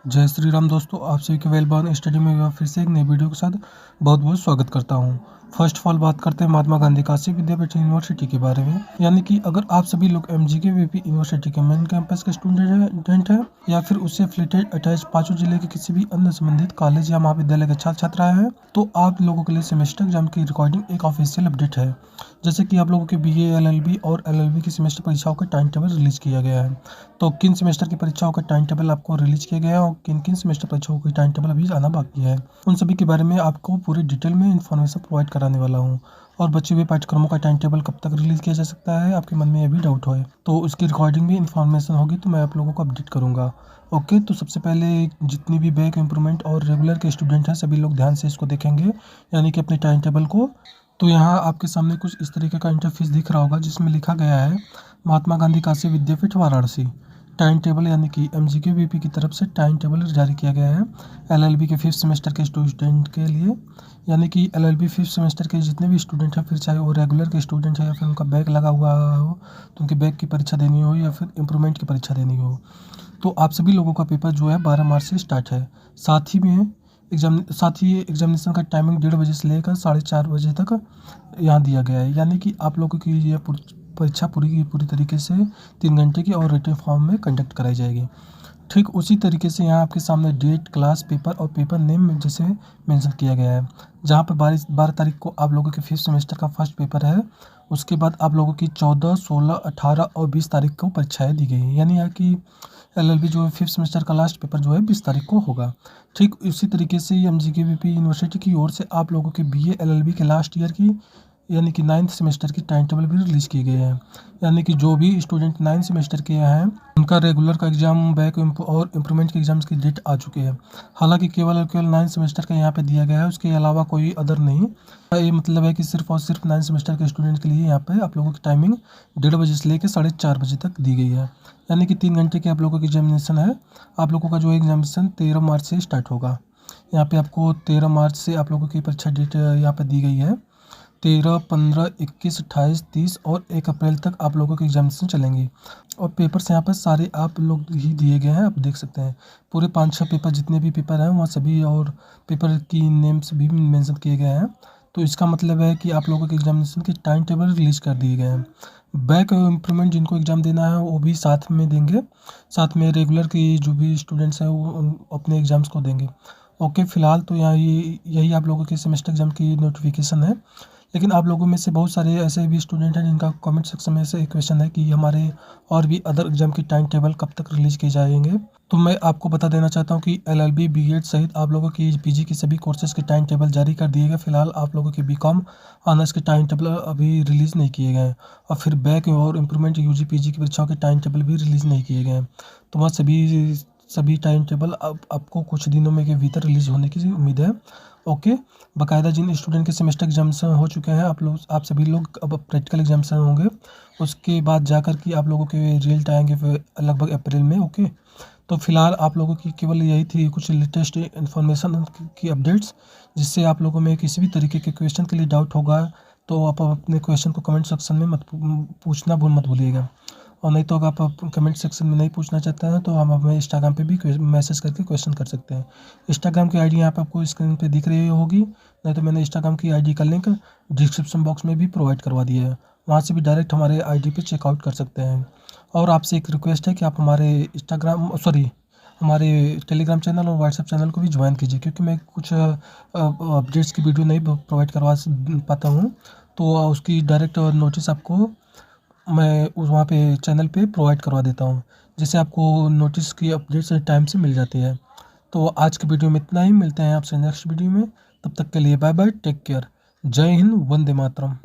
जय श्री राम दोस्तों, आप सभी के वेलबॉर्न स्टडी में एक बार फिर से एक नई वीडियो के साथ बहुत बहुत स्वागत करता हूं। फर्स्ट ऑफ ऑल बात करते हैं महात्मा गांधी काशी विद्यापीठ यूनिवर्सिटी के बारे में। यानी कि अगर आप सभी लोग एमजीके वीपी यूनिवर्सिटी के मेन कैंपस के स्टूडेंट हैं या फिर उससे एफिलिएटेड अटैच पांचों जिले के किसी भी अन्य संबंधित कॉलेज या महाविद्यालय के छात्र छात्राएं हैं, तो आप लोगों के लिए सेमेस्टर एग्जाम की रिकॉर्डिंग एक ऑफिशियल अपडेट है। जैसे कि आप लोगों के बीए, एलएलबी और एलएलबी की सेमेस्टर परीक्षाओं का टाइम टेबल रिलीज किया गया है। तो किन सेमेस्टर की परीक्षाओं का टाइम टेबल आपको रिलीज किया गया है और किन किन सेमेस्टर परीक्षाओं की टाइम टेबल अभी आना बाकी है, उन सभी के बारे में आपको पूरी डिटेल में इन्फॉर्मेशन प्रोवाइड कराने वाला हूँ। और बचे हुए पाठ्यक्रमों का टाइम टेबल कब तक रिलीज किया जा सकता है, आपके मन में यह भी डाउट हो तो उसकी रिकॉर्डिंग में इन्फॉर्मेशन होगी तो मैं आप लोगों को अपडेट करूँगा। ओके, तो सबसे पहले जितनी भी बैक इम्प्रूवमेंट और रेगुलर के स्टूडेंट हैं सभी लोग ध्यान से इसको देखेंगे, यानी कि अपने टाइम टेबल को। तो यहाँ आपके सामने कुछ इस तरीके का इंटरफेस दिख रहा होगा जिसमें लिखा गया है महात्मा गांधी काशी विद्यापीठ वाराणसी टाइम टेबल, यानी कि एमजीके वीपी की तरफ से टाइम टेबल जारी किया गया है एलएलबी के 5th सेमेस्टर के स्टूडेंट के लिए। यानी कि एलएलबी 5th सेमेस्टर के जितने भी स्टूडेंट हैं, फिर चाहे वो रेगुलर के स्टूडेंट है या फिर उनका बैक लगा हुआ हो तो उनके बैक की परीक्षा देनी हो या फिर इम्प्रूवमेंट की परीक्षा देनी हो, तो आप सभी लोगों का पेपर जो है 12 मार्च से स्टार्ट है। साथ ही एग्जामिनेशन का टाइमिंग 1:30 बजे से लेकर 4:30 बजे तक यहाँ दिया गया है। यानी कि आप लोगों की ये परीक्षा पूरी की पूरी तरीके से 3 घंटे की और रिटन फॉर्म में कंडक्ट कराई जाएगी। ठीक उसी तरीके से यहाँ आपके सामने डेट, क्लास, पेपर और पेपर नेम में जैसे मेंशन किया गया है। जहाँ पर 12 तारीख को आप लोगों के 5th सेमेस्टर का फर्स्ट पेपर है, उसके बाद आप लोगों की 14, 16, 18 और 20 तारीख को परीक्षाएं दी गई हैं। यानी कि एलएलबी जो है 5th सेमेस्टर का लास्ट पेपर जो है 20 तारीख को होगा। ठीक इसी तरीके से एमजीके वीपी यूनिवर्सिटी की ओर से आप लोगों के बीए एलएलबी के लास्ट ईयर की यानी कि 9th सेमेस्टर की टाइम टेबल भी रिलीज किए गए हैं। यानी कि जो भी स्टूडेंट 9th सेमेस्टर के हैं उनका रेगुलर का एग्जाम, बैक और इम्प्रूवमेंट के एग्जाम्स की डेट आ चुकी है। हालांकि केवल 9th सेमेस्टर का यहाँ पे दिया गया है, उसके अलावा कोई अदर नहीं। ये मतलब है कि सिर्फ और सिर्फ 9th सेमेस्टर के स्टूडेंट के लिए यहाँ पे आप लोगों की टाइमिंग 1:30 बजे से लेकर 4:30 बजे तक दी गई है। यानी कि 3 घंटे की आप लोगों की एग्जामिनेशन है। आप लोगों का जो एग्जामिनेशन 13 मार्च से स्टार्ट होगा। यहाँ पे आपको 13 मार्च से आप लोगों की परीक्षा डेट यहाँ पे दी गई है। 13, 15, 21, 28, 30 और 1 अप्रैल तक आप लोगों की एग्जामिनेशन चलेंगी। और पेपर्स यहाँ पर सारे आप लोग ही दिए गए हैं, आप देख सकते हैं। पूरे 5-6 पेपर जितने भी पेपर हैं वहाँ सभी और पेपर की नेम्स भी मेंशन किए गए हैं। तो इसका मतलब है कि आप लोगों के एग्जामिनेशन की टाइम टेबल रिलीज कर दिए गए हैं। बैक इम्प्रूवमेंट जिनको एग्ज़ाम देना है वो भी साथ में देंगे, साथ में रेगुलर की जो भी स्टूडेंट्स हैं वो अपने एग्ज़ाम्स को देंगे। ओके, फ़िलहाल तो यहाँ यही आप लोगों के सेमेस्टर एग्ज़ाम की नोटिफिकेशन है। लेकिन आप लोगों में से बहुत सारे ऐसे भी स्टूडेंट हैं जिनका कमेंट सेक्शन में से एक क्वेश्चन है कि हमारे और भी अदर एग्जाम की टाइम टेबल कब तक रिलीज किए जाएंगे। तो मैं आपको बता देना चाहता हूं कि एलएलबी, बीएड सहित आप लोगों की पीजी की सभी कोर्सेज के टाइम टेबल जारी कर दिए गए। फिलहाल आप लोगों के बीकॉम ऑनर्स के टाइम टेबल अभी रिलीज़ नहीं किए गए हैं। और फिर बैक और इम्प्रूवमेंट यूजी पीजी की परीक्षाओं के टाइम टेबल भी रिलीज़ नहीं किए गए हैं। तो वह सभी टाइम टेबल अब आपको कुछ दिनों में के भीतर रिलीज़ होने की उम्मीद है। ओके, बाकायदा जिन स्टूडेंट के सेमेस्टर एग्जाम्स हो चुके हैं आप सभी लोग अब प्रैक्टिकल एग्जाम्स होंगे। उसके बाद जाकर कि आप लोगों के रिजल्ट आएंगे लगभग अप्रैल में। ओके, तो फिलहाल आप लोगों की केवल यही थी कुछ लेटेस्ट इन्फॉर्मेशन की अपडेट्स, जिससे आप लोगों में किसी भी तरीके के क्वेश्चन के लिए डाउट होगा तो आप अपने क्वेश्चन को कमेंट सेक्शन में पूछना मत भूलिएगा। और नहीं तो अगर आप कमेंट सेक्शन में नहीं पूछना चाहते हैं तो हम हमें इंस्टाग्राम पे भी मैसेज करके क्वेश्चन कर सकते हैं। इंस्टाग्राम की आईडी यहाँ पे आपको स्क्रीन पे दिख रही होगी, नहीं तो मैंने इंस्टाग्राम की आईडी का लिंक डिस्क्रिप्शन बॉक्स में भी प्रोवाइड करवा दिया है। वहाँ से भी डायरेक्ट हमारे आईडी पे चेकआउट कर सकते हैं। और आपसे एक रिक्वेस्ट है कि आप हमारे टेलीग्राम चैनल और व्हाट्सएप चैनल को भी ज्वाइन कीजिए, क्योंकि मैं कुछ अपडेट्स की वीडियो नहीं प्रोवाइड करवा पाता हूँ। तो उसकी डायरेक्ट नोटिस आपको मैं वहाँ पे चैनल पे प्रोवाइड करवा देता हूँ, जिससे आपको नोटिस की अपडेट्स टाइम से मिल जाती है। तो आज की वीडियो में इतना ही, मिलते हैं आपसे नेक्स्ट वीडियो में। तब तक के लिए बाय बाय, टेक केयर, जय हिंद, वंदे मातरम।